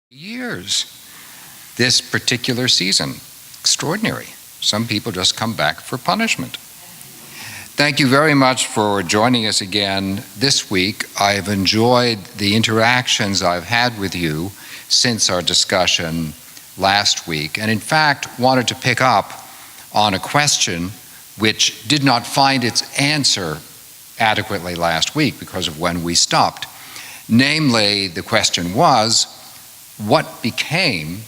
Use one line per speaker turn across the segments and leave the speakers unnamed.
years this particular season. Extraordinary. Some people just come back for punishment. Thank you very much for joining us again this week. I've enjoyed the interactions I've had with you since our discussion last week, and in fact wanted to pick up on a question which did not find its answer adequately last week because of when we stopped. Namely, the question was, what became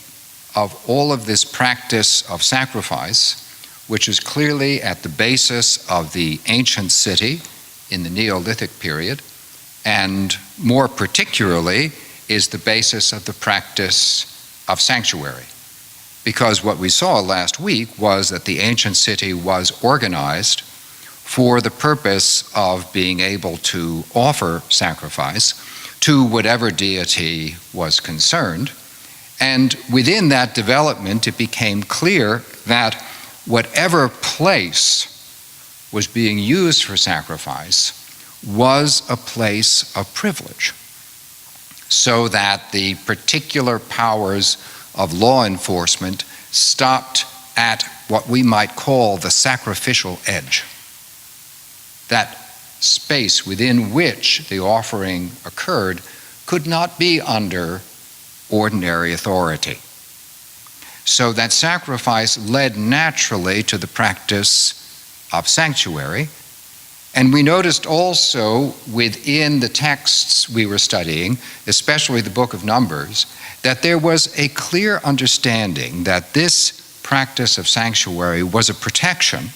of all of this practice of sacrifice, which is clearly at the basis of the ancient city in the Neolithic period, and more particularly is the basis of the practice of sanctuary. Because what we saw last week was that the ancient city was organized for the purpose of being able to offer sacrifice to whatever deity was concerned. And within that development, it became clear that whatever place was being used for sacrifice was a place of privilege, so that the particular powers of law enforcement stopped at what we might call the sacrificial edge. That space within which the offering occurred could not be under ordinary authority. So that sacrifice led naturally to the practice of sanctuary. And we noticed also within the texts we were studying, especially the book of Numbers, that there was a clear understanding that this practice of sanctuary was a protection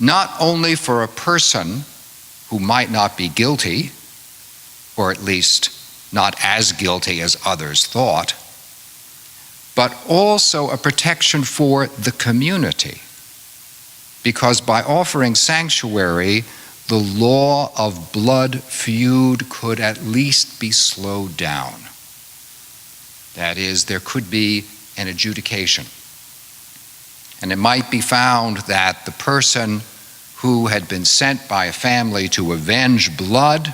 not only for a person who might not be guilty, or at least not as guilty as others thought, but also a protection for the community. Because by offering sanctuary, the law of blood feud could at least be slowed down. That is, there could be an adjudication. And it might be found that the person who had been sent by a family to avenge blood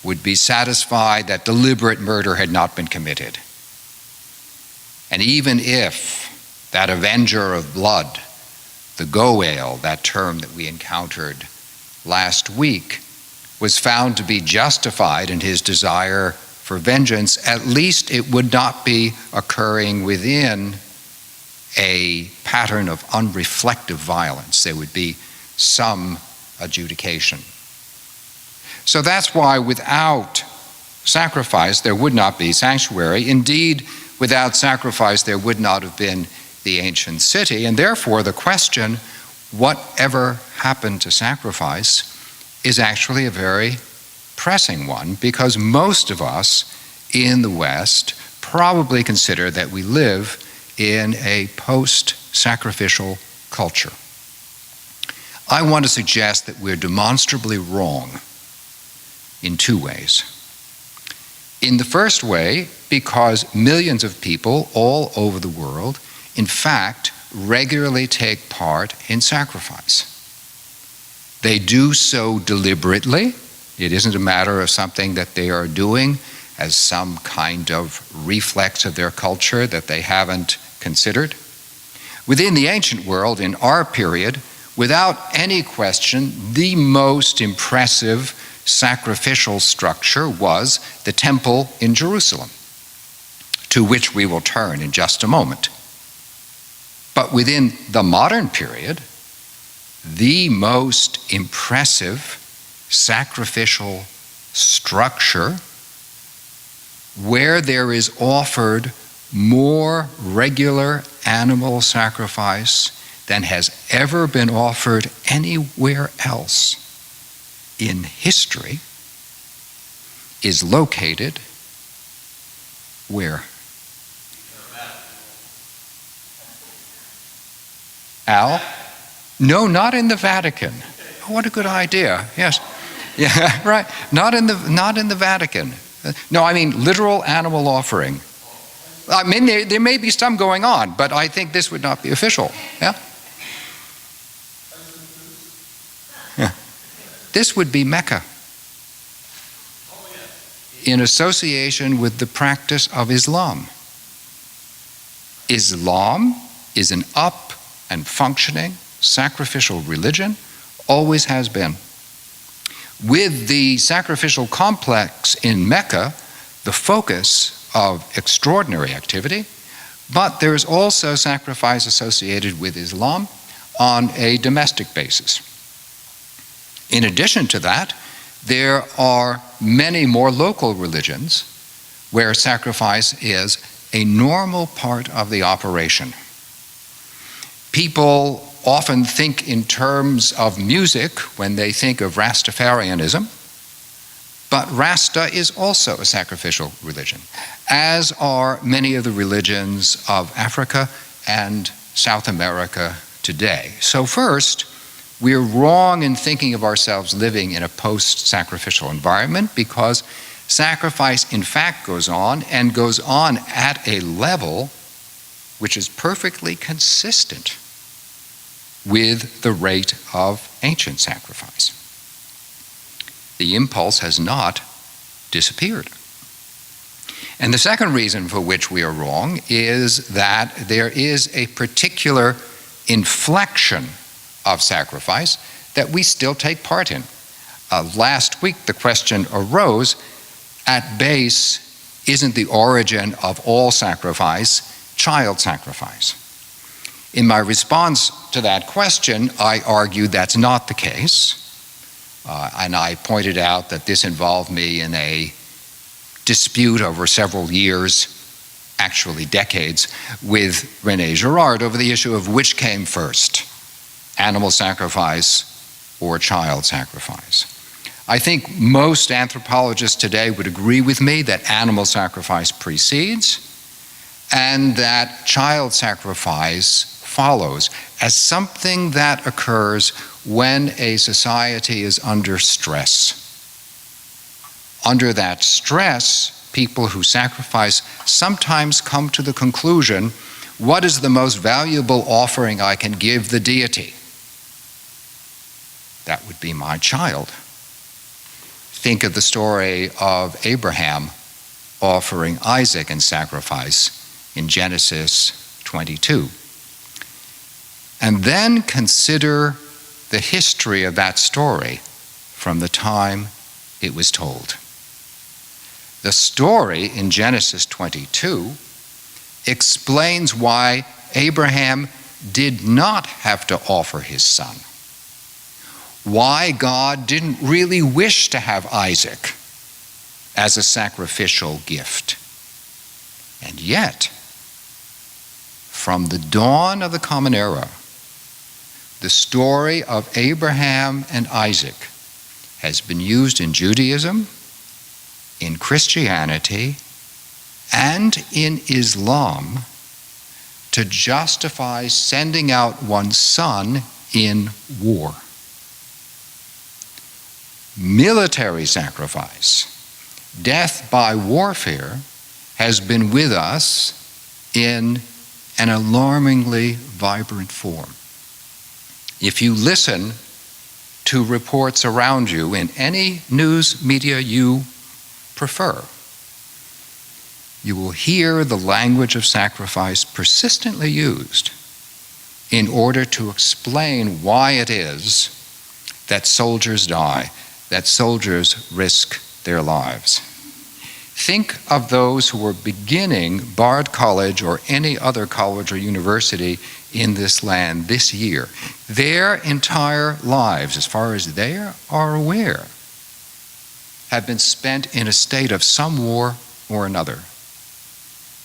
would be satisfied that deliberate murder had not been committed. And even if that avenger of blood, the goel, that term that we encountered last week, was found to be justified in his desire for vengeance, at least it would not be occurring within a pattern of unreflective violence. There would be some adjudication. So that's why without sacrifice there would not be sanctuary. Indeed, without sacrifice there would not have been the ancient city. And therefore the question, whatever happened to sacrifice, is actually a very pressing one, because most of us in the West probably consider that we live in a post-sacrificial culture. I want to suggest that we're demonstrably wrong in two ways. In the first way, because millions of people all over the world, in fact, regularly take part in sacrifice. They do so deliberately. It isn't a matter of something that they are doing as some kind of reflex of their culture that they haven't considered. Within the ancient world, in our period, without any question, the most impressive sacrificial structure was the temple in Jerusalem, to which we will turn in just a moment. But within the modern period, the most impressive sacrificial structure where there is offered more regular animal sacrifice than has ever been offered anywhere else in history is located where? Al? No, not in the Vatican. Oh, what a good idea. Yes. Yeah, right. Not in the Vatican. No, I mean literal animal offering. I mean, there may be some going on, but I think this would not be official. Yeah? Yeah. This would be Mecca. in association with the practice of Islam. Islam is an up and functioning sacrificial religion, always has been. With the sacrificial complex in Mecca, the focus of extraordinary activity, but there is also sacrifice associated with Islam on a domestic basis. In addition to that, there are many more local religions where sacrifice is a normal part of the operation. People often think in terms of music when they think of Rastafarianism, but Rasta is also a sacrificial religion, as are many of the religions of Africa and South America today. So first, we're wrong in thinking of ourselves living in a post-sacrificial environment because sacrifice in fact goes on and goes on at a level which is perfectly consistent with the rate of ancient sacrifice. The impulse has not disappeared. And the second reason for which we are wrong is that there is a particular inflection of sacrifice that we still take part in. Last week the question arose, at base, isn't the origin of all sacrifice child sacrifice? In my response to that question, I argued that's not the case, and I pointed out that this involved me in a dispute over several years, actually decades, with René Girard over the issue of which came first, animal sacrifice or child sacrifice. I think most anthropologists today would agree with me that animal sacrifice precedes and that child sacrifice follows as something that occurs when a society is under stress. Under that stress, people who sacrifice sometimes come to the conclusion, what is the most valuable offering I can give the deity? That would be my child. Think of the story of Abraham offering Isaac in sacrifice in Genesis 22. And then consider the history of that story from the time it was told. The story in Genesis 22 explains why Abraham did not have to offer his son, why God didn't really wish to have Isaac as a sacrificial gift. And yet, from the dawn of the Common Era, the story of Abraham and Isaac has been used in Judaism, in Christianity, and in Islam to justify sending out one's son in war. Military sacrifice, death by warfare, has been with us in an alarmingly vibrant form. If you listen to reports around you in any news media you prefer, you will hear the language of sacrifice persistently used in order to explain why it is that soldiers die, that soldiers risk their lives. Think of those who were beginning Bard College or any other college or university in this land this year. Their entire lives, as far as they are aware, have been spent in a state of some war or another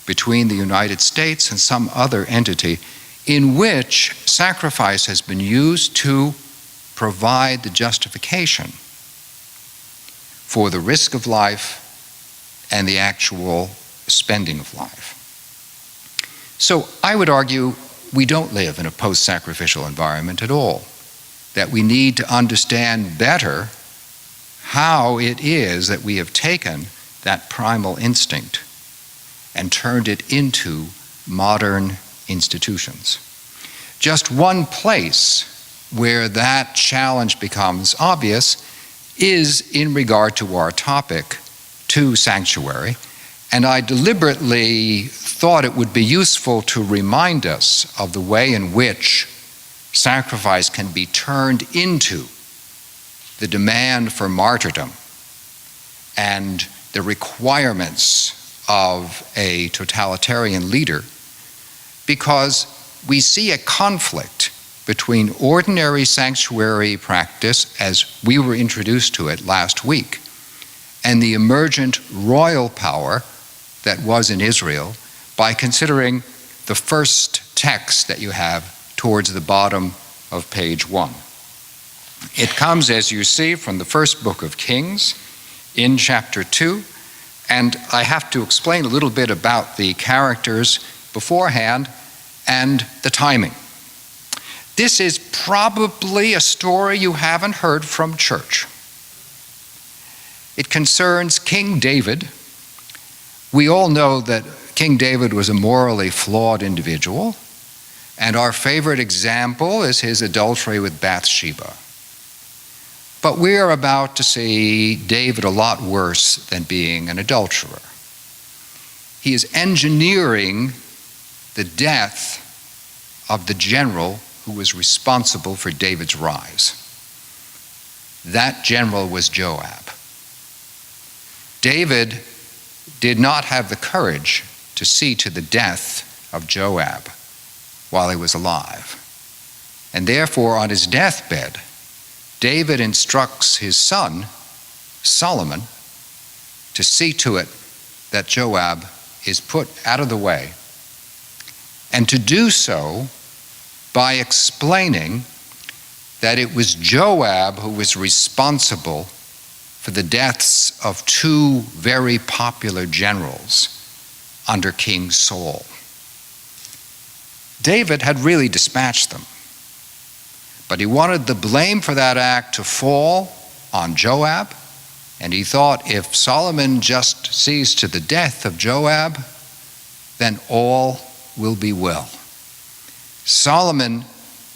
between the United States and some other entity in which sacrifice has been used to provide the justification for the risk of life and the actual spending of life. So I would argue we don't live in a post-sacrificial environment at all, that we need to understand better how it is that we have taken that primal instinct and turned it into modern institutions. Just one place where that challenge becomes obvious is in regard to our topic, to sanctuary, and I deliberately thought it would be useful to remind us of the way in which sacrifice can be turned into the demand for martyrdom and the requirements of a totalitarian leader, because we see a conflict between ordinary sanctuary practice, as we were introduced to it last week, and the emergent royal power that was in Israel, by considering the first text that you have towards the bottom of page 1. It comes, as you see, from the first book of Kings in chapter 2, and I have to explain a little bit about the characters beforehand and the timing. This is probably a story you haven't heard from church. It concerns King David. We all know that King David was a morally flawed individual, and our favorite example is his adultery with Bathsheba. But we're about to see David a lot worse than being an adulterer. He is engineering the death of the general who was responsible for David's rise. That general was Joab. David did not have the courage to see to the death of Joab while he was alive. And therefore, on his deathbed, David instructs his son, Solomon, to see to it that Joab is put out of the way, and to do so by explaining that it was Joab who was responsible for the deaths of two very popular generals under King Saul. David had really dispatched them, but he wanted the blame for that act to fall on Joab, and he thought if Solomon just sees to the death of Joab, then all will be well. Solomon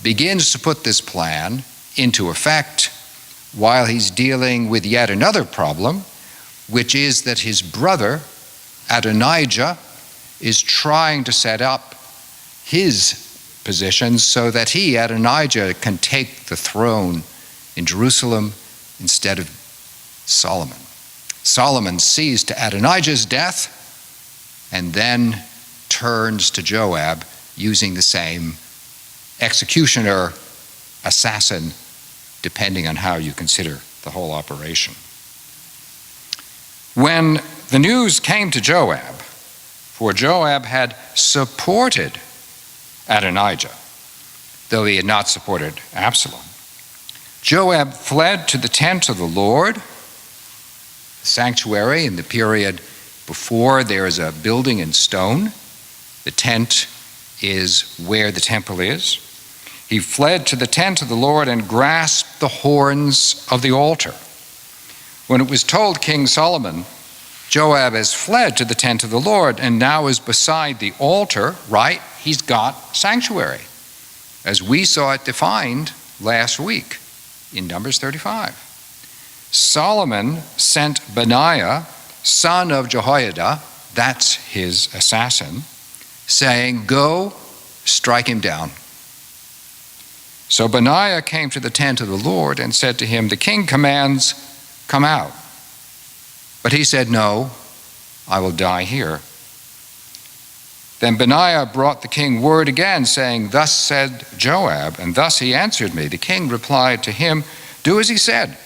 begins to put this plan into effect while he's dealing with yet another problem, which is that his brother, Adonijah, is trying to set up his position so that he, Adonijah, can take the throne in Jerusalem instead of Solomon. Solomon sees to Adonijah's death and then turns to Joab using the same executioner, assassin, depending on how you consider the whole operation. When the news came to Joab, for Joab had supported Adonijah, though he had not supported Absalom, Joab fled to the tent of the Lord, the sanctuary in the period before there is a building in stone. The tent is where the temple is. He fled to the tent of the Lord and grasped the horns of the altar. When it was told King Solomon, Joab has fled to the tent of the Lord and now is beside the altar, right? He's got sanctuary, as we saw it defined last week in Numbers 35. Solomon sent Benaiah, son of Jehoiada, that's his assassin, saying, "Go, strike him down." So Benaiah came to the tent of the Lord and said to him, "The king commands, come out." But he said, "No, I will die here." Then Benaiah brought the king word again, saying, "Thus said Joab," and thus he answered me. The king replied to him, "Do as he said.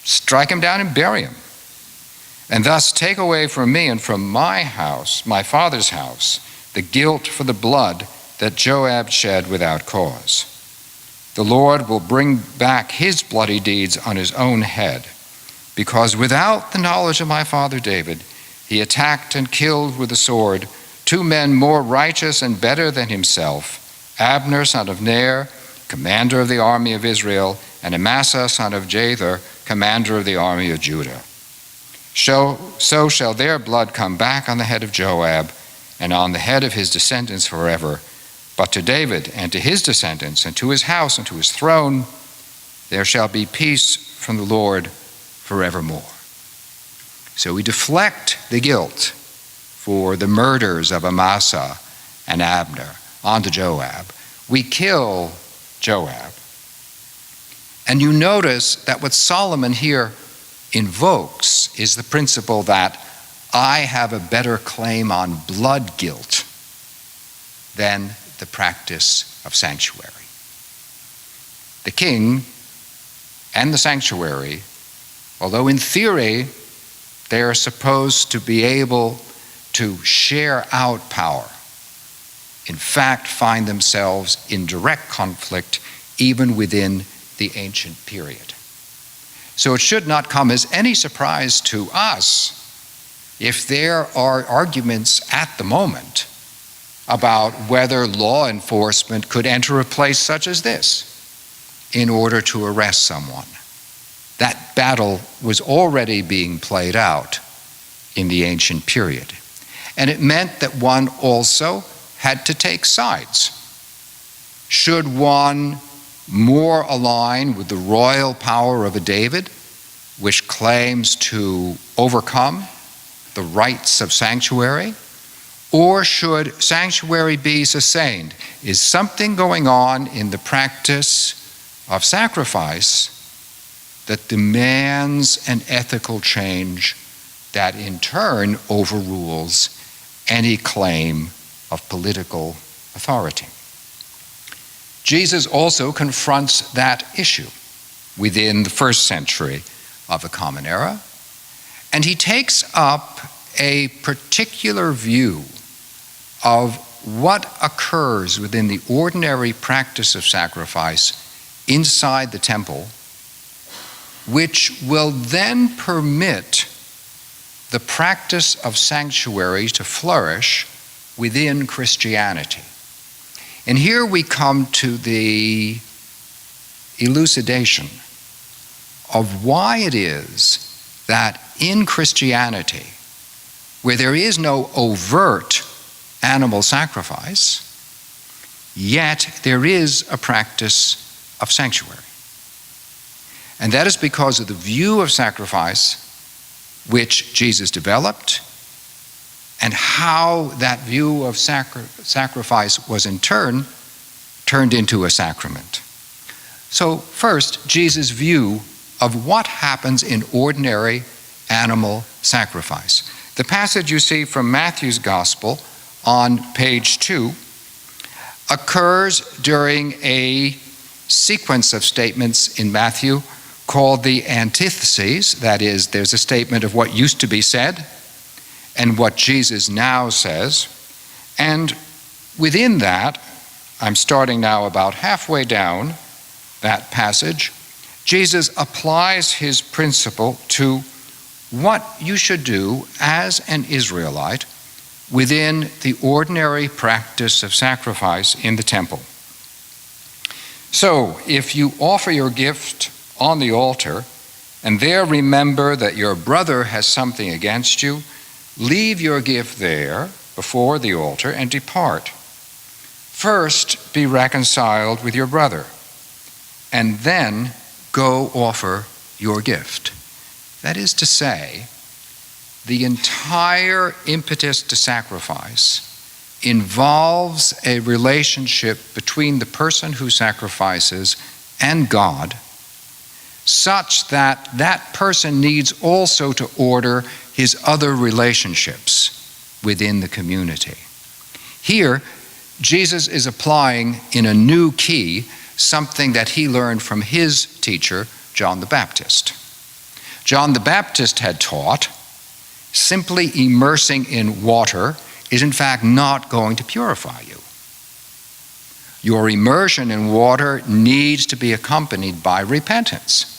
Strike him down and bury him. And thus take away from me and from my house, my father's house, the guilt for the blood that Joab shed without cause. The Lord will bring back his bloody deeds on his own head, because without the knowledge of my father David, he attacked and killed with the sword 2 men more righteous and better than himself, Abner son of Ner, commander of the army of Israel, and Amasa son of Jether, commander of the army of Judah. So shall their blood come back on the head of Joab and on the head of his descendants forever. But to David and to his descendants and to his house and to his throne, there shall be peace from the Lord forevermore." So we deflect the guilt for the murders of Amasa and Abner onto Joab. We kill Joab. And you notice that what Solomon here invokes is the principle that I have a better claim on blood guilt than the practice of sanctuary. The king and the sanctuary, although in theory they are supposed to be able to share out power, in fact find themselves in direct conflict even within the ancient period. So it should not come as any surprise to us if there are arguments at the moment about whether law enforcement could enter a place such as this in order to arrest someone. That battle was already being played out in the ancient period. And it meant that one also had to take sides. Should one more align with the royal power of a David, which claims to overcome the rights of sanctuary? Or should sanctuary be sustained? Is something going on in the practice of sacrifice that demands an ethical change that in turn overrules any claim of political authority? Jesus also confronts that issue within the first century of the Common Era, and he takes up a particular view of what occurs within the ordinary practice of sacrifice inside the temple, which will then permit the practice of sanctuary to flourish within Christianity. And here we come to the elucidation of why it is that in Christianity, where there is no overt animal sacrifice, yet there is a practice of sanctuary. And that is because of the view of sacrifice which Jesus developed and how that view of sacrifice was in turn turned into a sacrament. So first, Jesus' view of what happens in ordinary animal sacrifice. The passage you see from Matthew's Gospel on page 2 occurs during a sequence of statements in Matthew called the antitheses. That is, there's a statement of what used to be said and what Jesus now says. And within that, I'm starting now about halfway down that passage, Jesus applies his principle to what you should do as an Israelite within the ordinary practice of sacrifice in the temple. So, if you offer your gift on the altar and there remember that your brother has something against you, leave your gift there before the altar and depart. First, be reconciled with your brother, and then go offer your gift. That is to say, the entire impetus to sacrifice involves a relationship between the person who sacrifices and God, such that that person needs also to order his other relationships within the community. Here, Jesus is applying in a new key something that he learned from his teacher, John the Baptist. John the Baptist had taught simply immersing in water is in fact not going to purify you. Your immersion in water needs to be accompanied by repentance.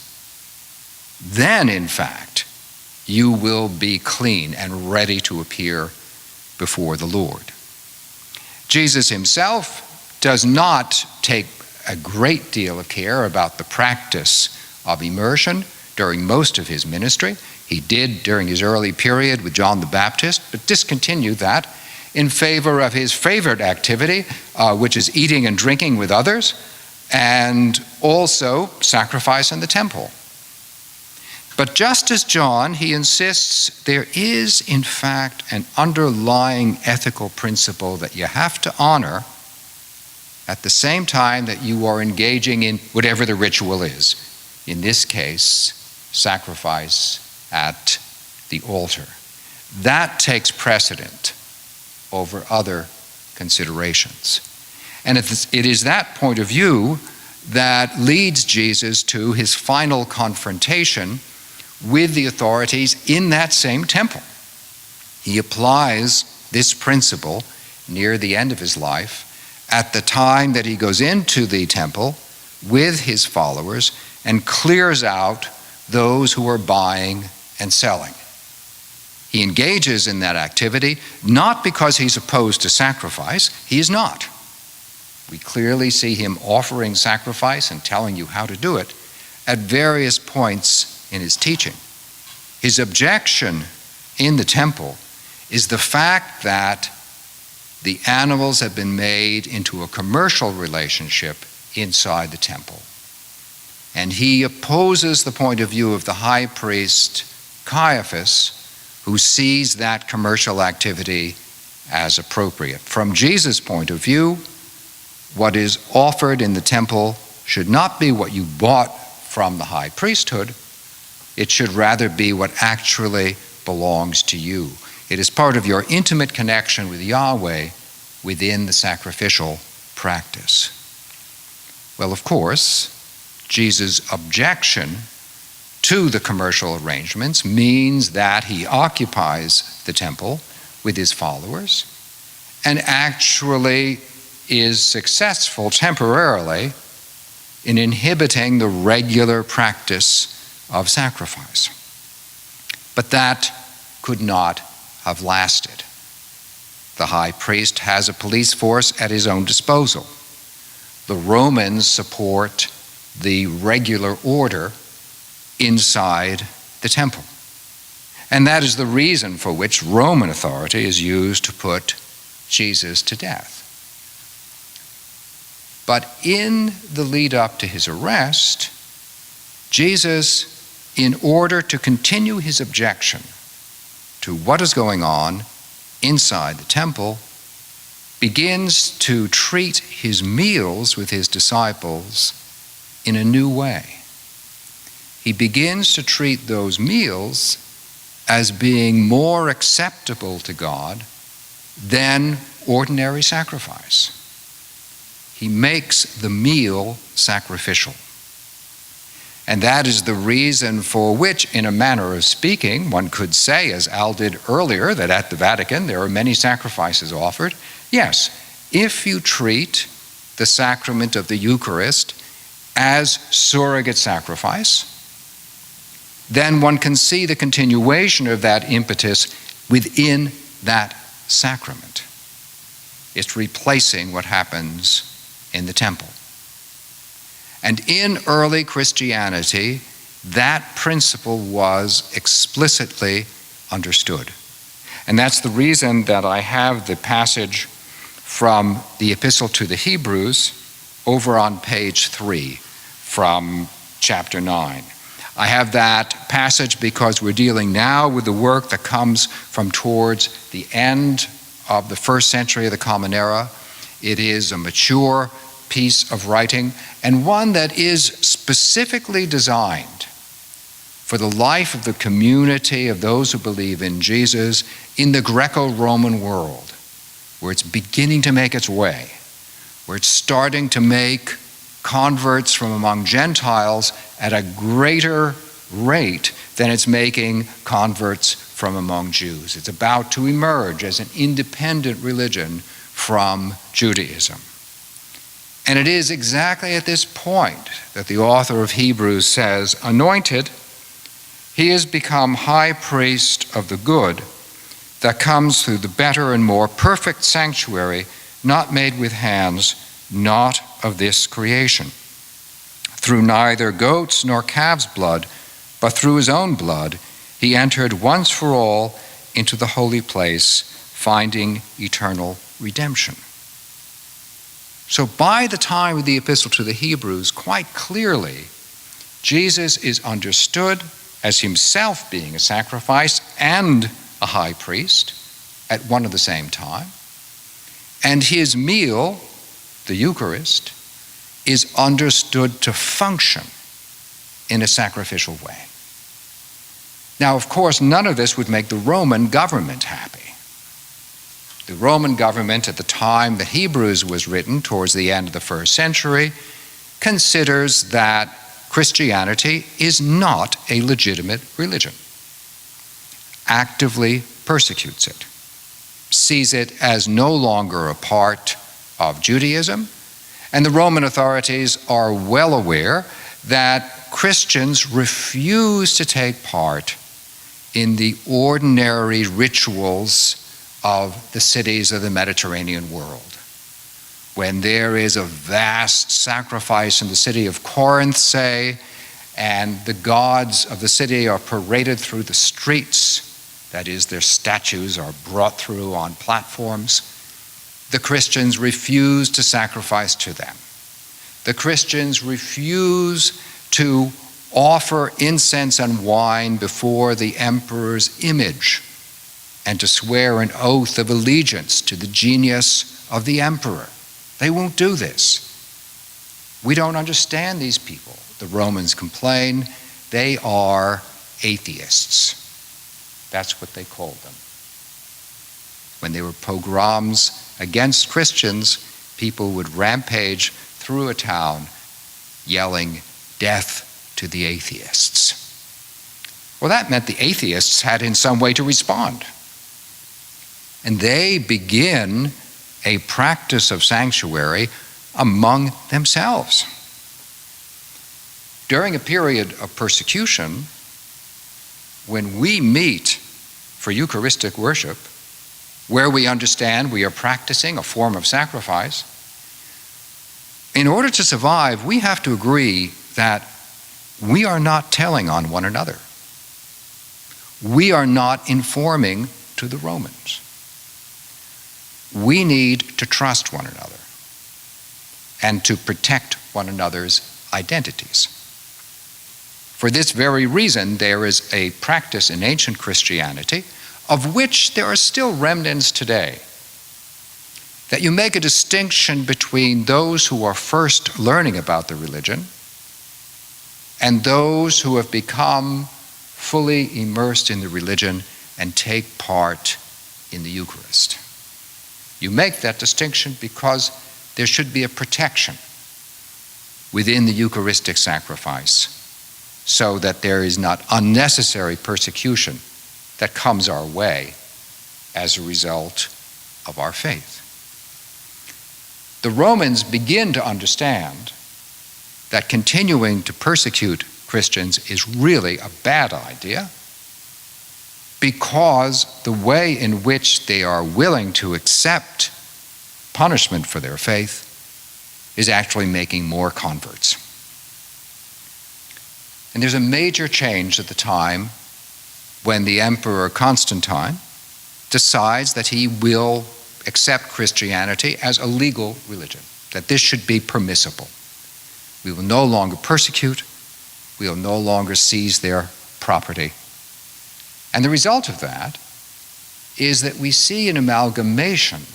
Then, in fact, you will be clean and ready to appear before the Lord. Jesus himself does not take a great deal of care about the practice of immersion during most of his ministry. He did during his early period with John the Baptist, but discontinued that in favor of his favorite activity, which is eating and drinking with others, and also sacrifice in the temple. But just as John, he insists there is, in fact, an underlying ethical principle that you have to honor at the same time that you are engaging in whatever the ritual is. In this case, sacrifice at the altar. That takes precedent over other considerations. And it is that point of view that leads Jesus to his final confrontation with the authorities in that same temple. He applies this principle near the end of his life at the time that he goes into the temple with his followers and clears out those who are buying and selling. He engages in that activity not because he's opposed to sacrifice. He is not. We clearly see him offering sacrifice and telling you how to do it at various points in his teaching. His objection in the temple is the fact that the animals have been made into a commercial relationship inside the temple. And he opposes the point of view of the high priest Caiaphas, who sees that commercial activity as appropriate. From Jesus' point of view, what is offered in the temple should not be what you bought from the high priesthood. It should rather be what actually belongs to you. It is part of your intimate connection with Yahweh within the sacrificial practice. Well, of course, Jesus' objection to the commercial arrangements means that he occupies the temple with his followers and actually is successful temporarily in inhibiting the regular practice of sacrifice. But that could not have lasted. The high priest has a police force at his own disposal. The Romans support the regular order inside the temple. And that is the reason for which Roman authority is used to put Jesus to death. But in the lead up to his arrest, Jesus, in order to continue his objection to what is going on inside the temple, begins to treat his meals with his disciples in a new way. He begins to treat those meals as being more acceptable to God than ordinary sacrifice. He makes the meal sacrificial. And that is the reason for which, in a manner of speaking, one could say, as Al did earlier, that at the Vatican there are many sacrifices offered. Yes, if you treat the sacrament of the Eucharist as surrogate sacrifice, then one can see the continuation of that impetus within that sacrament. It's replacing what happens in the temple. And in early Christianity, that principle was explicitly understood. And that's the reason that I have the passage from the Epistle to the Hebrews over on page 3 from chapter 9. I have that passage because we're dealing now with the work that comes from towards the end of the first century of the Common Era. It is a mature piece of writing, and one that is specifically designed for the life of the community of those who believe in Jesus in the Greco-Roman world, where it's beginning to make its way, where it's starting to make converts from among Gentiles at a greater rate than it's making converts from among Jews. It's about to emerge as an independent religion from Judaism. And it is exactly at this point that the author of Hebrews says, "Anointed, he has become high priest of the good that comes through the better and more perfect sanctuary, not made with hands, not of this creation. Through neither goats nor calves' blood, but through his own blood, he entered once for all into the holy place, finding eternal redemption." So by the time of the Epistle to the Hebrews, quite clearly, Jesus is understood as himself being a sacrifice and a high priest at one and the same time. And his meal, the Eucharist, is understood to function in a sacrificial way. Now, of course, none of this would make the Roman government happy. The Roman government at the time that Hebrews was written, towards the end of the first century, considers that Christianity is not a legitimate religion, actively persecutes it, sees it as no longer a part of Judaism, and the Roman authorities are well aware that Christians refuse to take part in the ordinary rituals of the cities of the Mediterranean world. When there is a vast sacrifice in the city of Corinth, say, and the gods of the city are paraded through the streets, that is, their statues are brought through on platforms, the Christians refuse to sacrifice to them. The Christians refuse to offer incense and wine before the emperor's image and to swear an oath of allegiance to the genius of the emperor. They won't do this. We don't understand these people. The Romans complain. They are atheists. That's what they called them. When there were pogroms against Christians, people would rampage through a town yelling, "Death to the atheists." Well, that meant the atheists had in some way to respond. And they begin a practice of sanctuary among themselves. During a period of persecution, when we meet for Eucharistic worship, where we understand we are practicing a form of sacrifice, in order to survive, we have to agree that we are not telling on one another. We are not informing to the Romans. We need to trust one another and to protect one another's identities. For this very reason, there is a practice in ancient Christianity, of which there are still remnants today, that you make a distinction between those who are first learning about the religion and those who have become fully immersed in the religion and take part in the Eucharist. You make that distinction because there should be a protection within the Eucharistic sacrifice so that there is not unnecessary persecution that comes our way as a result of our faith. The Romans begin to understand that continuing to persecute Christians is really a bad idea, because the way in which they are willing to accept punishment for their faith is actually making more converts. And there's a major change at the time when the Emperor Constantine decides that he will accept Christianity as a legal religion, that this should be permissible. We will no longer persecute, we will no longer seize their property. And the result of that is that we see an amalgamation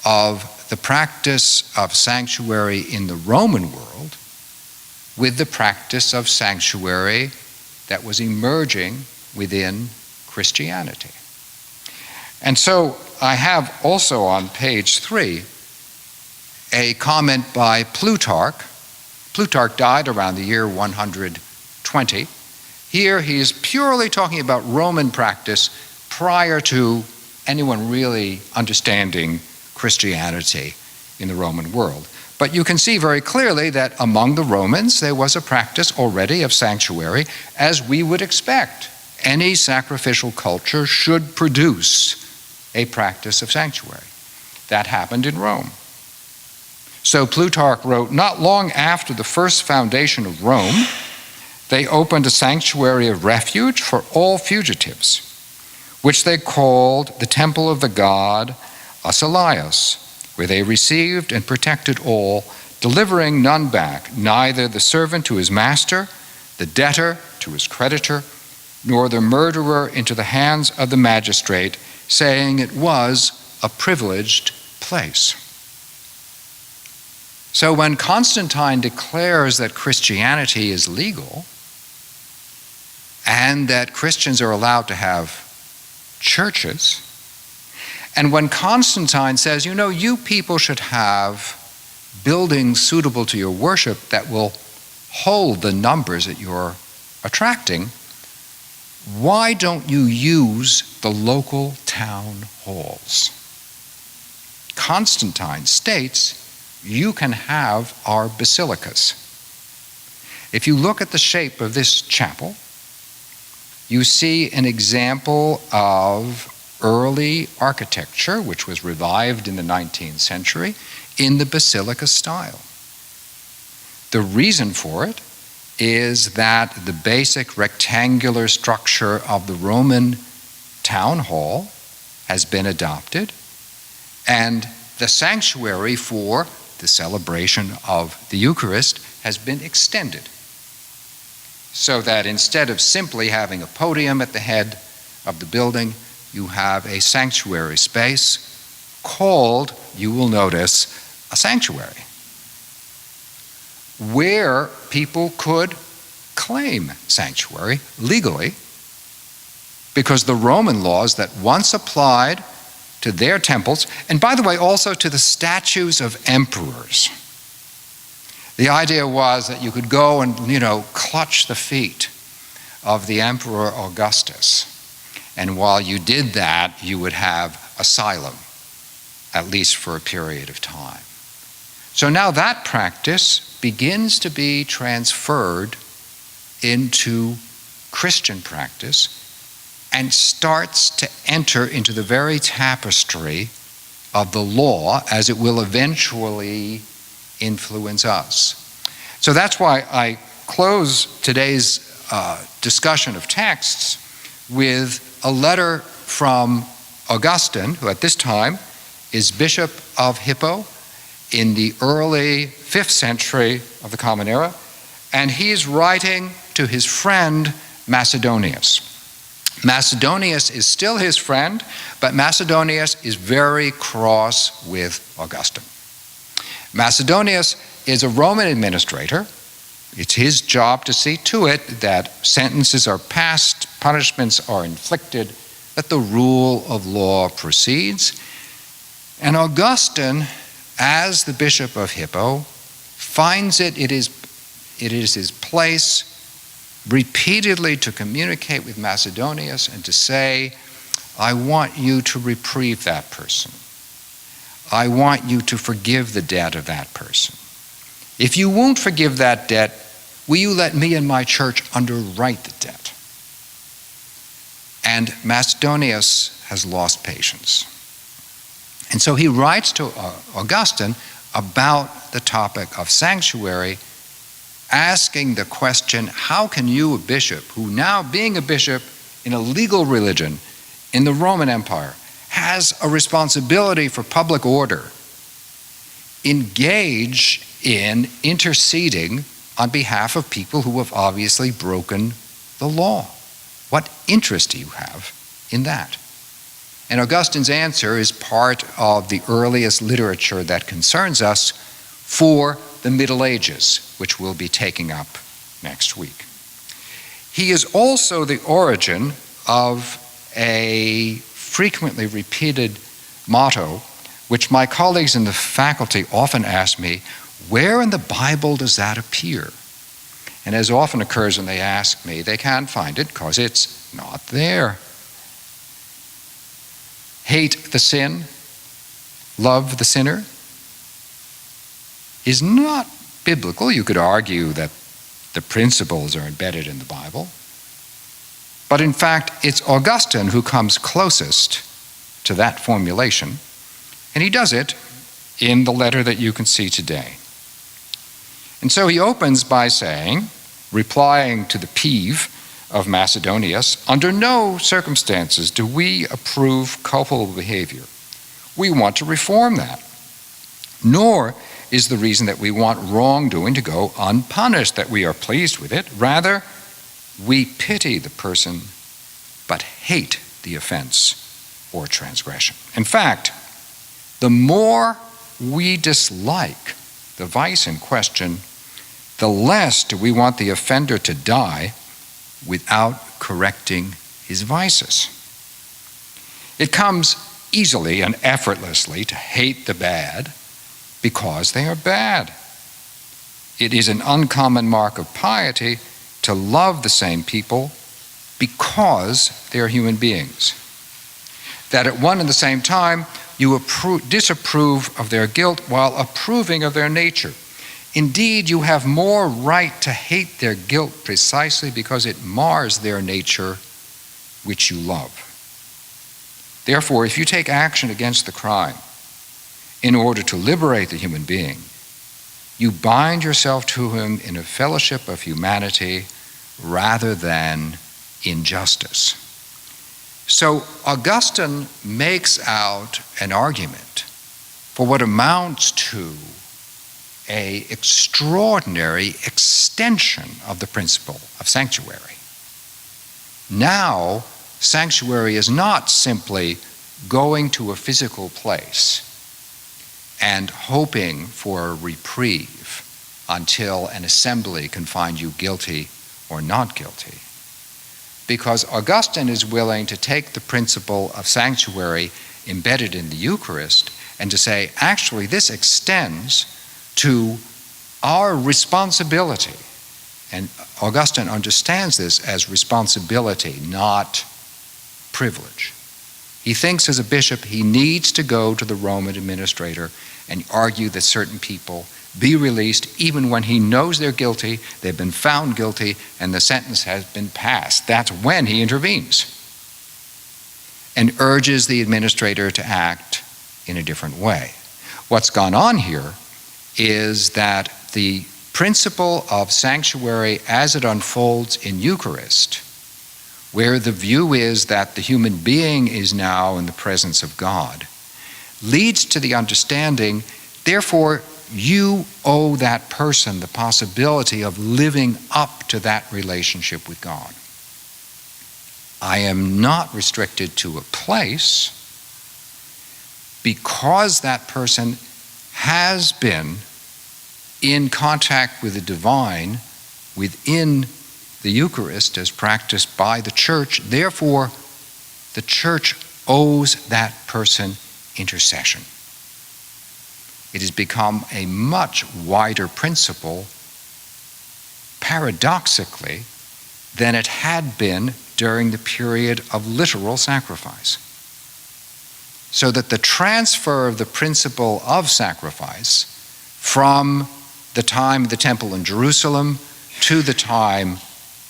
of the practice of sanctuary in the Roman world with the practice of sanctuary that was emerging within Christianity. And so I have also on page 3 a comment by Plutarch. Plutarch died around the year 120. Here he is purely talking about Roman practice prior to anyone really understanding Christianity in the Roman world. But you can see very clearly that among the Romans there was a practice already of sanctuary, as we would expect. Any sacrificial culture should produce a practice of sanctuary. That happened in Rome. So Plutarch wrote, not long after the first foundation of Rome, they opened a sanctuary of refuge for all fugitives, which they called the temple of the god Asilius, where they received and protected all, delivering none back, neither the servant to his master, the debtor to his creditor, nor the murderer into the hands of the magistrate, saying it was a privileged place. So when Constantine declares that Christianity is legal and that Christians are allowed to have churches, and when Constantine says, you people should have buildings suitable to your worship that will hold the numbers that you're attracting, why don't you use the local town halls? Constantine states, you can have our basilicas. If you look at the shape of this chapel, you see an example of early architecture, which was revived in the 19th century, in the basilica style. The reason for it is that the basic rectangular structure of the Roman town hall has been adopted, and the sanctuary for the celebration of the Eucharist has been extended, so that instead of simply having a podium at the head of the building, you have a sanctuary space called, you will notice, a sanctuary, where people could claim sanctuary legally, because the Roman laws that once applied to their temples, and by the way, also to the statues of emperors. The idea was that you could go and, clutch the feet of the Emperor Augustus, and while you did that, you would have asylum, at least for a period of time. So now that practice begins to be transferred into Christian practice and starts to enter into the very tapestry of the law as it will eventually influence us. So that's why I close today's discussion of texts with a letter from Augustine, who at this time is Bishop of Hippo in the early 5th century of the Common Era, and he's writing to his friend Macedonius. Macedonius is still his friend, but Macedonius is very cross with Augustine. Macedonius is a Roman administrator. It's his job to see to it that sentences are passed, punishments are inflicted, that the rule of law proceeds. And Augustine, as the Bishop of Hippo, finds it is his place repeatedly to communicate with Macedonius and to say, I want you to reprieve that person. I want you to forgive the debt of that person. If you won't forgive that debt, will you let me and my church underwrite the debt? And Macedonius has lost patience. And so he writes to Augustine about the topic of sanctuary, asking the question, how can you, a bishop, who now being a bishop in a legal religion in the Roman Empire, has a responsibility for public order, engage in interceding on behalf of people who have obviously broken the law? What interest do you have in that? And Augustine's answer is part of the earliest literature that concerns us for the Middle Ages, which we'll be taking up next week. He is also the origin of a frequently repeated motto, which my colleagues in the faculty often ask me, where in the Bible does that appear? And as often occurs when they ask me, they can't find it because it's not there. Hate the sin, love the sinner is not biblical. You could argue that the principles are embedded in the Bible. But in fact, it's Augustine who comes closest to that formulation, and he does it in the letter that you can see today. And so he opens by saying, replying to the peeve of Macedonius, under no circumstances do we approve culpable behavior. We want to reform that. Nor is the reason that we want wrongdoing to go unpunished, that we are pleased with it. Rather, we pity the person but hate the offense or transgression. In fact, the more we dislike the vice in question, the less do we want the offender to die without correcting his vices. It comes easily and effortlessly to hate the bad because they are bad. It is an uncommon mark of piety to love the same people because they are human beings. That at one and the same time, you disapprove of their guilt while approving of their nature. Indeed, you have more right to hate their guilt precisely because it mars their nature, which you love. Therefore, if you take action against the crime in order to liberate the human being, you bind yourself to him in a fellowship of humanity rather than injustice. So Augustine makes out an argument for what amounts to an extraordinary extension of the principle of sanctuary. Now, sanctuary is not simply going to a physical place and hoping for a reprieve until an assembly can find you guilty or not guilty. Because Augustine is willing to take the principle of sanctuary embedded in the Eucharist and to say, actually, this extends to our responsibility. And Augustine understands this as responsibility, not privilege. He thinks as a bishop he needs to go to the Roman administrator and argue that certain people be released even when he knows they're guilty, they've been found guilty, and the sentence has been passed. That's when he intervenes and urges the administrator to act in a different way. What's gone on here is that the principle of sanctuary as it unfolds in Eucharist, where the view is that the human being is now in the presence of God, leads to the understanding, therefore, you owe that person the possibility of living up to that relationship with God. I am not restricted to a place because that person has been in contact with the divine within the Eucharist as practiced by the church. Therefore, the church owes that person intercession. It has become a much wider principle, paradoxically, than it had been during the period of literal sacrifice. So that the transfer of the principle of sacrifice from the time of the temple in Jerusalem to the time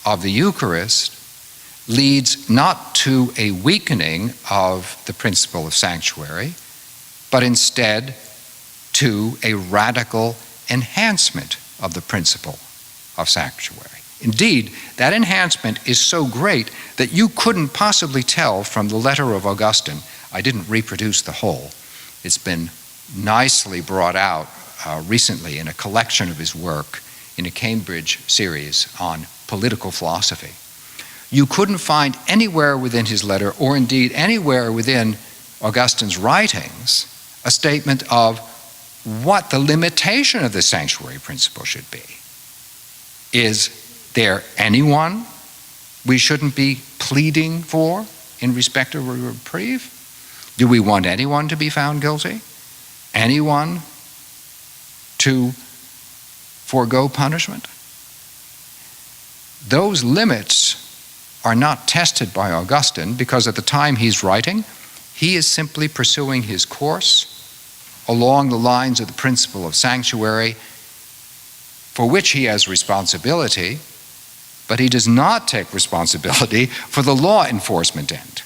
of the Eucharist leads not to a weakening of the principle of sanctuary, but instead to a radical enhancement of the principle of sanctuary. Indeed, that enhancement is so great that you couldn't possibly tell from the letter of Augustine. I didn't reproduce the whole. It's been nicely brought out recently in a collection of his work in a Cambridge series on political philosophy. You couldn't find anywhere within his letter, or indeed anywhere within Augustine's writings, a statement of what the limitation of the sanctuary principle should be. Is there anyone we shouldn't be pleading for in respect of a reprieve? Do we want anyone to be found guilty? Anyone to forego punishment? Those limits are not tested by Augustine because at the time he's writing, he is simply pursuing his course along the lines of the principle of sanctuary, for which he has responsibility, but he does not take responsibility for the law enforcement end.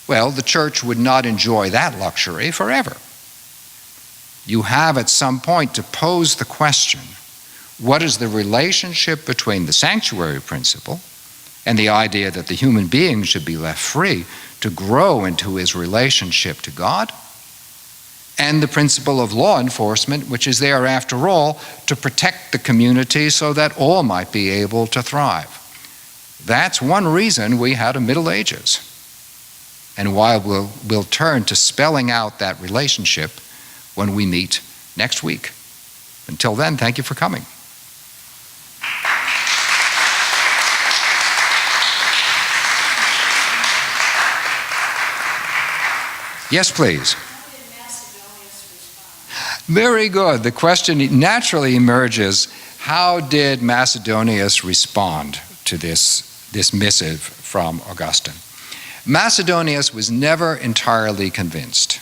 Well, the church would not enjoy that luxury forever. You have at some point to pose the question, what is the relationship between the sanctuary principle and the idea that the human being should be left free to grow into his relationship to God? and the principle of law enforcement, which is there, after all, to protect the community so that all might be able to thrive. That's one reason we had a Middle Ages. And while we'll turn to spelling out that relationship when we meet next week. Until then, thank you for coming. Yes, please. Very good. The question naturally emerges, how did Macedonius respond to this missive from Augustine? Macedonius was never entirely convinced.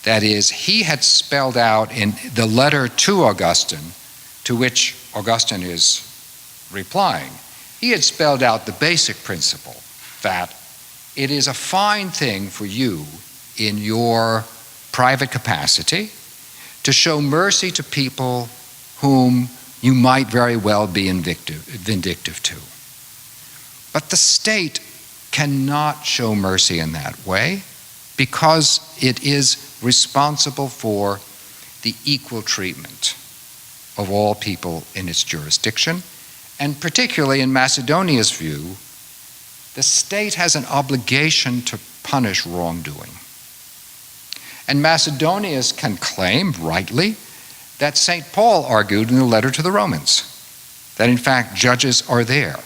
That is, he had spelled out in the letter to Augustine, to which Augustine is replying, he had spelled out the basic principle that it is a fine thing for you in your private capacity to show mercy to people whom you might very well be vindictive to. But the state cannot show mercy in that way because it is responsible for the equal treatment of all people in its jurisdiction, and particularly in Macedonia's view, the state has an obligation to punish wrongdoing. And Macedonius can claim, rightly, that St. Paul argued in the letter to the Romans, that in fact judges are there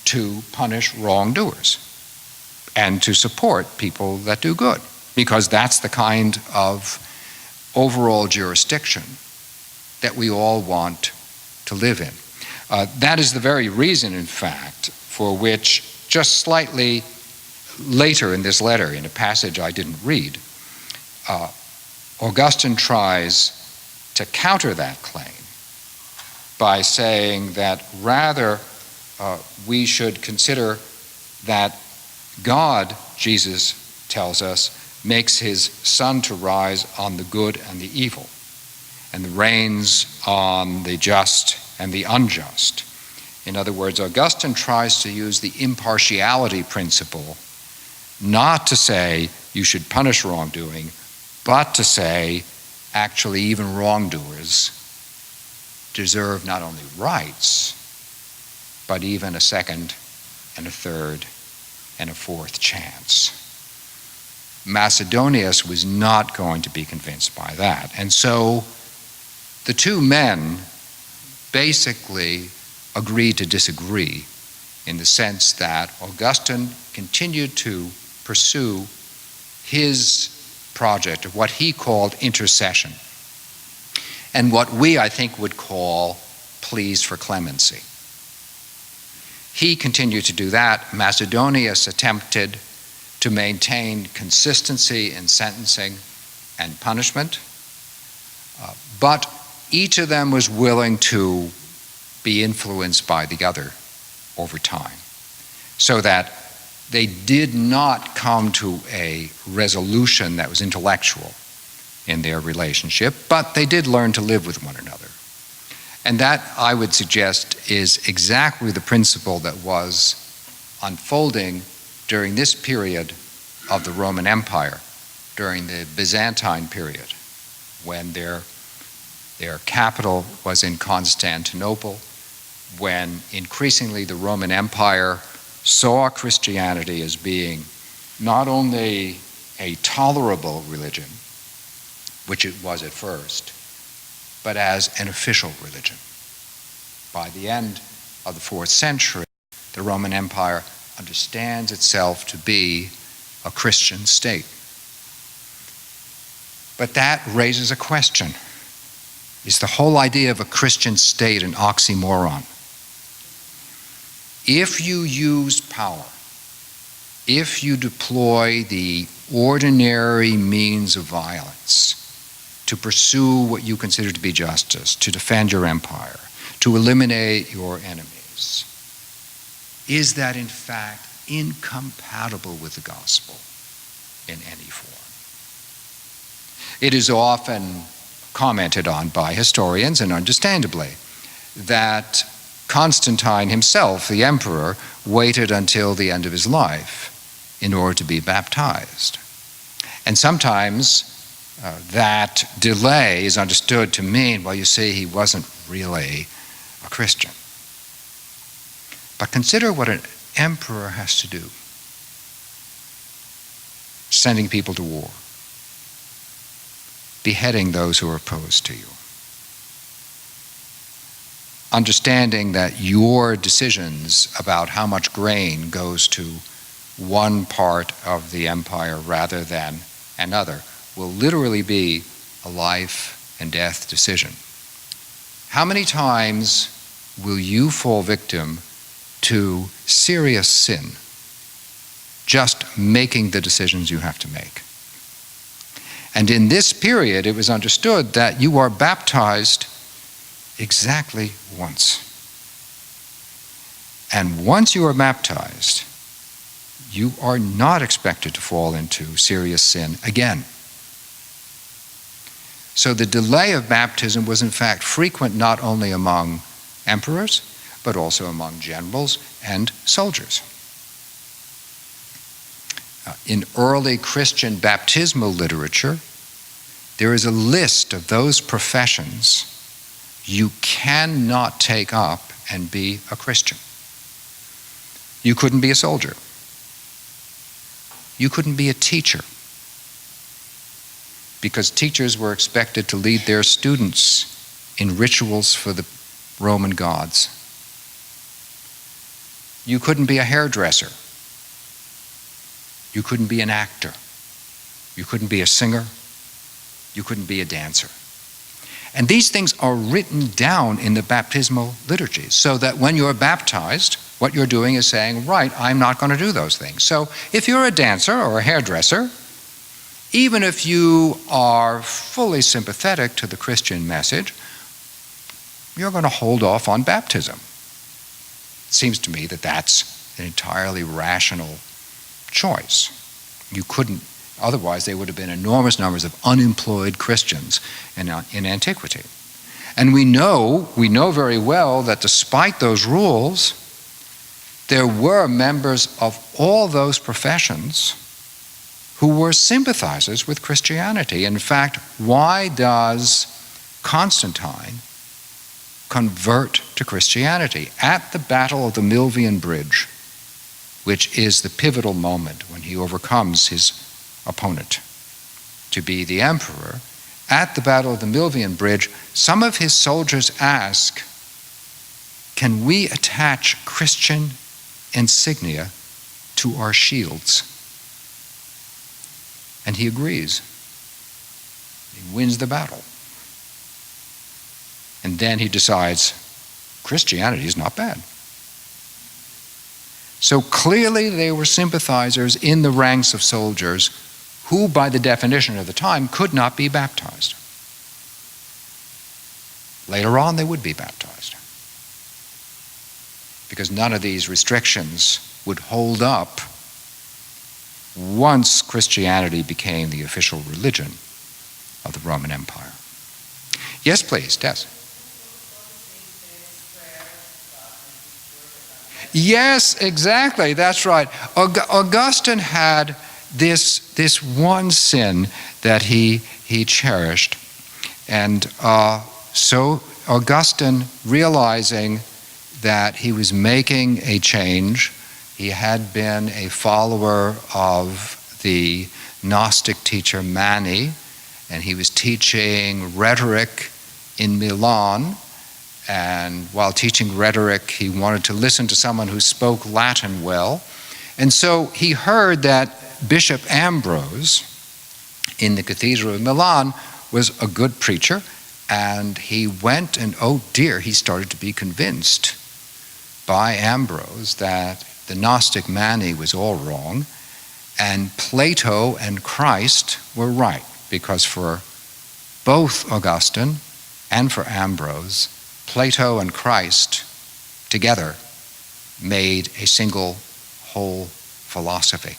to punish wrongdoers and to support people that do good, because that's the kind of overall jurisdiction that we all want to live in. That is the very reason, in fact, for which just slightly later in this letter, in a passage I didn't read, Augustine tries to counter that claim by saying that rather we should consider that God, Jesus tells us, makes his sun to rise on the good and the evil, and rains on the just and the unjust. In other words, Augustine tries to use the impartiality principle not to say you should punish wrongdoing, but to say actually even wrongdoers deserve not only rights, but even a second and a third and a fourth chance. Macedonius was not going to be convinced by that. And so the two men basically agreed to disagree in the sense that Augustine continued to pursue his project of what he called intercession and what we, I think, would call pleas for clemency. He continued to do that. Macedonius attempted to maintain consistency in sentencing and punishment, but each of them was willing to be influenced by the other over time, so that they did not come to a resolution that was intellectual in their relationship, but they did learn to live with one another. And that, I would suggest, is exactly the principle that was unfolding during this period of the Roman Empire, during the Byzantine period, when their capital was in Constantinople, when increasingly the Roman Empire saw Christianity as being not only a tolerable religion, which it was at first, but as an official religion. By the end of the 4th century, the Roman Empire understands itself to be a Christian state. But that raises a question. Is the whole idea of a Christian state an oxymoron? If you use power, if you deploy the ordinary means of violence to pursue what you consider to be justice, to defend your empire, to eliminate your enemies, is that in fact incompatible with the gospel in any form? It is often commented on by historians, and understandably, that Constantine himself, the emperor, waited until the end of his life in order to be baptized. And sometimes that delay is understood to mean, well, you see, he wasn't really a Christian. But consider what an emperor has to do. Sending people to war. Beheading those who are opposed to you. Understanding that your decisions about how much grain goes to one part of the empire rather than another will literally be a life and death decision. How many times will you fall victim to serious sin just making the decisions you have to make? And in this period, it was understood that you are baptized exactly once. And once you are baptized, you are not expected to fall into serious sin again. So the delay of baptism was in fact frequent not only among emperors, but also among generals and soldiers. In early Christian baptismal literature, there is a list of those professions you cannot take up and be a Christian. You couldn't be a soldier. You couldn't be a teacher, because teachers were expected to lead their students in rituals for the Roman gods. You couldn't be a hairdresser. You couldn't be an actor. You couldn't be a singer. You couldn't be a dancer. And these things are written down in the baptismal liturgies, so that when you're baptized, what you're doing is saying, right, I'm not going to do those things. So if you're a dancer or a hairdresser, even if you are fully sympathetic to the Christian message, you're going to hold off on baptism. It seems to me that that's an entirely rational choice. You couldn't, otherwise there would have been enormous numbers of unemployed Christians in antiquity. And we know very well that despite those rules, there were members of all those professions who were sympathizers with Christianity. In fact, why does Constantine convert to Christianity? At the Battle of the Milvian Bridge, which is the pivotal moment when he overcomes his opponent to be the emperor, at the Battle of the Milvian Bridge, some of his soldiers ask, can we attach Christian insignia to our shields? And he agrees. He wins the battle. And then he decides, Christianity is not bad. So clearly they were sympathizers in the ranks of soldiers who, by the definition of the time, could not be baptized. Later on, they would be baptized, because none of these restrictions would hold up once Christianity became the official religion of the Roman Empire. Yes, please, Tess. Yes, exactly, that's right. Augustine had this one sin that he cherished. And so Augustine, realizing that he was making a change, he had been a follower of the Gnostic teacher Mani, and he was teaching rhetoric in Milan. And while teaching rhetoric, he wanted to listen to someone who spoke Latin well. And so he heard that Bishop Ambrose in the Cathedral of Milan was a good preacher, and he went and, oh dear, he started to be convinced by Ambrose that the Gnostic Mani was all wrong, and Plato and Christ were right, because for both Augustine and for Ambrose, Plato and Christ together made a single whole philosophy.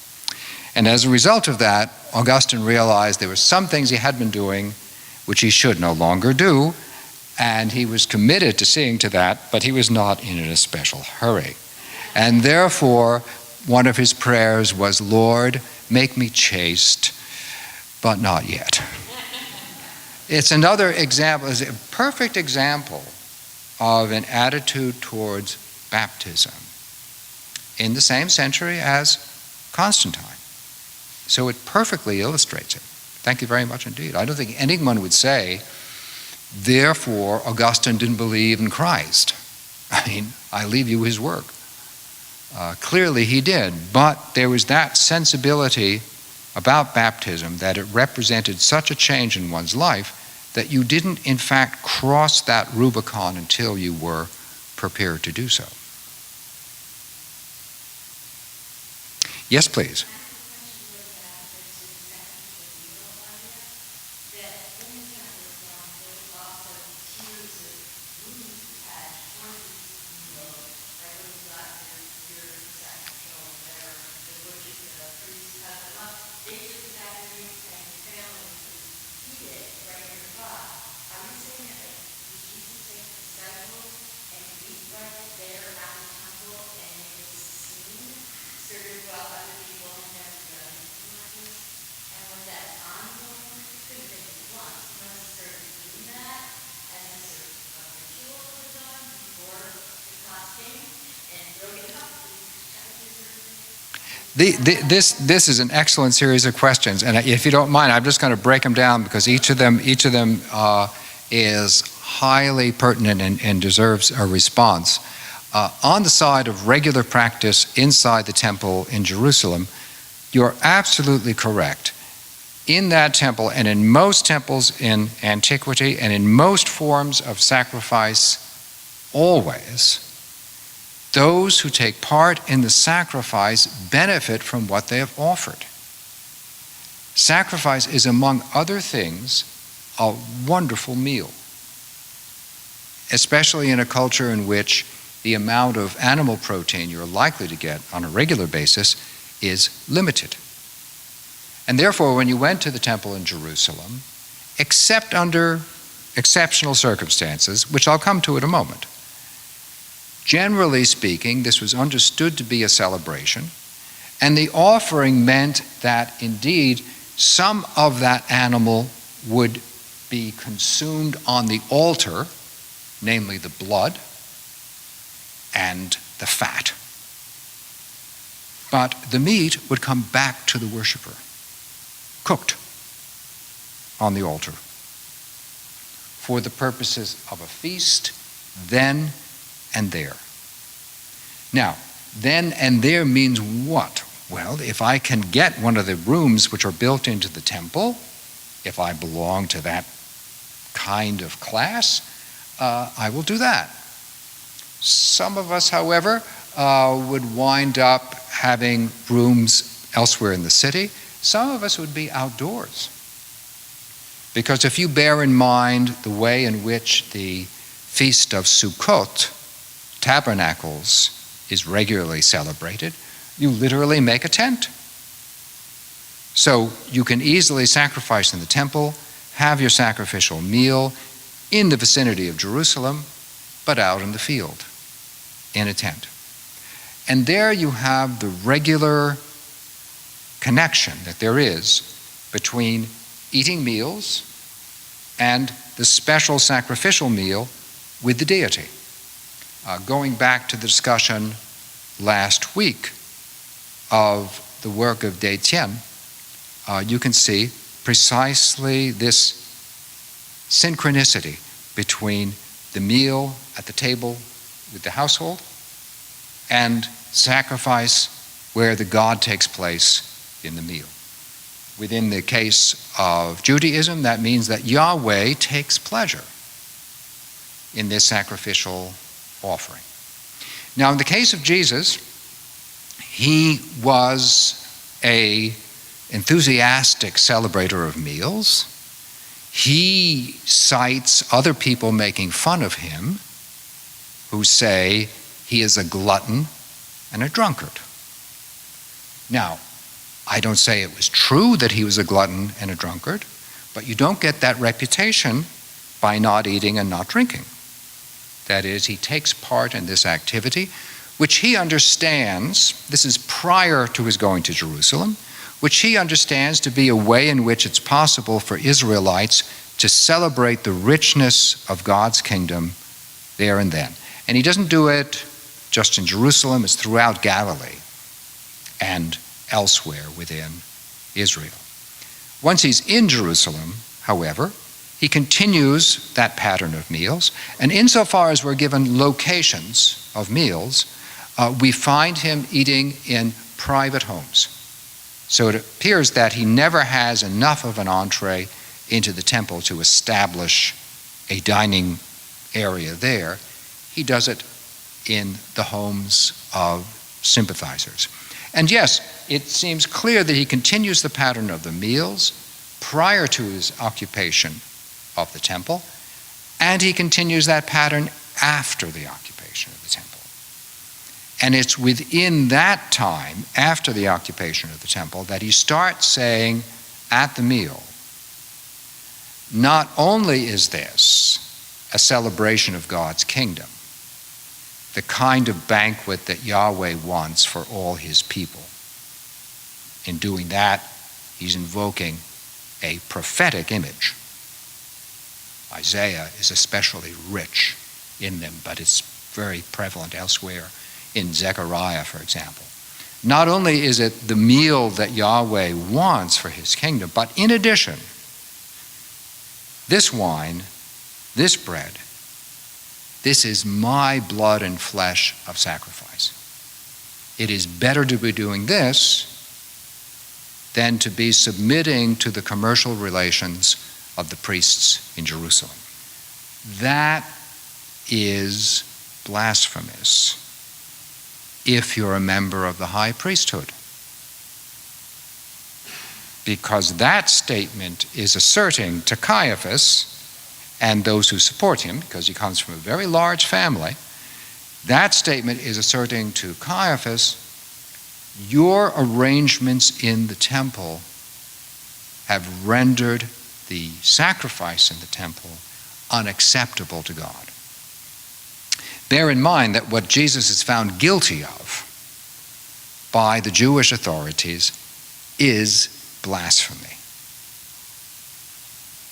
And as a result of that, Augustine realized there were some things he had been doing which he should no longer do, and he was committed to seeing to that, but he was not in a special hurry. And therefore, one of his prayers was, Lord, make me chaste, but not yet. It's another example, it's a perfect example of an attitude towards baptism in the same century as Constantine. So it perfectly illustrates it. Thank you very much indeed. I don't think anyone would say, therefore, Augustine didn't believe in Christ. I mean, I leave you his work. Clearly he did, but there was that sensibility about baptism that it represented such a change in one's life that you didn't, in fact, cross that Rubicon until you were prepared to do so. Yes, please. This is an excellent series of questions, and if you don't mind, I'm just going to break them down because each of them is highly pertinent and deserves a response. On the side of regular practice inside the temple in Jerusalem, you're absolutely correct. In that temple, and in most temples in antiquity, and in most forms of sacrifice, always, those who take part in the sacrifice benefit from what they have offered. Sacrifice is, among other things, a wonderful meal, especially in a culture in which the amount of animal protein you're likely to get on a regular basis is limited. And therefore, when you went to the temple in Jerusalem, except under exceptional circumstances, which I'll come to in a moment, generally speaking, this was understood to be a celebration, and the offering meant that indeed some of that animal would be consumed on the altar, namely the blood and the fat. But the meat would come back to the worshiper, cooked on the altar, for the purposes of a feast, then and there. Now, then and there means what? Well, if I can get one of the rooms which are built into the temple, if I belong to that kind of class, I will do that. Some of us, however, would wind up having rooms elsewhere in the city. Some of us would be outdoors. Because if you bear in mind the way in which the Feast of Sukkot, Tabernacles, is regularly celebrated, you literally make a tent. So you can easily sacrifice in the temple, have your sacrificial meal in the vicinity of Jerusalem, but out in the field, in a tent. And there you have the regular connection that there is between eating meals and the special sacrificial meal with the deity. Going back to the discussion last week of the work of Détienne, you can see precisely this synchronicity between the meal at the table with the household and sacrifice where the God takes place in the meal. Within the case of Judaism, that means that Yahweh takes pleasure in this sacrificial offering. Now, in the case of Jesus, he was an enthusiastic celebrator of meals. He cites other people making fun of him who say he is a glutton and a drunkard. Now, I don't say it was true that he was a glutton and a drunkard, but you don't get that reputation by not eating and not drinking. That is, he takes part in this activity, which he understands, this is prior to his going to Jerusalem, which he understands to be a way in which it's possible for Israelites to celebrate the richness of God's kingdom there and then. And he doesn't do it just in Jerusalem, it's throughout Galilee and elsewhere within Israel. Once he's in Jerusalem, however, he continues that pattern of meals, and insofar as we're given locations of meals, we find him eating in private homes. So it appears that he never has enough of an entree into the temple to establish a dining area there. He does it in the homes of sympathizers. And yes, it seems clear that he continues the pattern of the meals prior to his occupation of the temple, and he continues that pattern after the occupation of the temple. And it's within that time, after the occupation of the temple, that he starts saying at the meal, not only is this a celebration of God's kingdom, the kind of banquet that Yahweh wants for all his people. In doing that, he's invoking a prophetic image. Isaiah is especially rich in them, but it's very prevalent elsewhere, in Zechariah, for example. Not only is it the meal that Yahweh wants for his kingdom, but in addition, this wine, this bread, this is my blood and flesh of sacrifice. It is better to be doing this than to be submitting to the commercial relations of the priests in Jerusalem. That is blasphemous if you're a member of the high priesthood. Because that statement is asserting to Caiaphas and those who support him, because he comes from a very large family, that statement is asserting to Caiaphas, your arrangements in the temple have rendered the sacrifice in the temple unacceptable to God. Bear in mind that what Jesus is found guilty of by the Jewish authorities is blasphemy.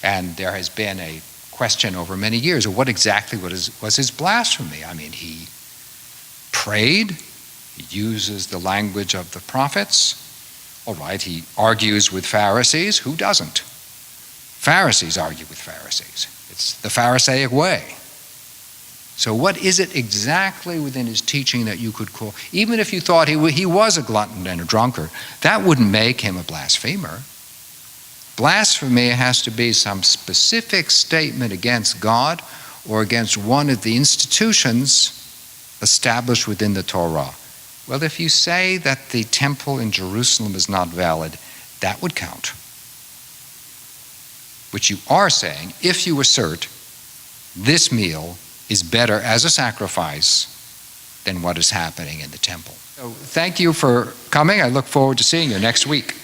And there has been a question over many years of what exactly was his blasphemy. I mean, he prayed, he uses the language of the prophets. All right, he argues with Pharisees. Who doesn't? Pharisees argue with Pharisees. It's the Pharisaic way. So what is it exactly within his teaching that you could call, even if you thought he was a glutton and a drunkard, that wouldn't make him a blasphemer. Blasphemy has to be some specific statement against God or against one of the institutions established within the Torah. Well, if you say that the temple in Jerusalem is not valid, that would count. Which you are saying if you assert this meal is better as a sacrifice than what is happening in the temple. So thank you for coming. I look forward to seeing you next week.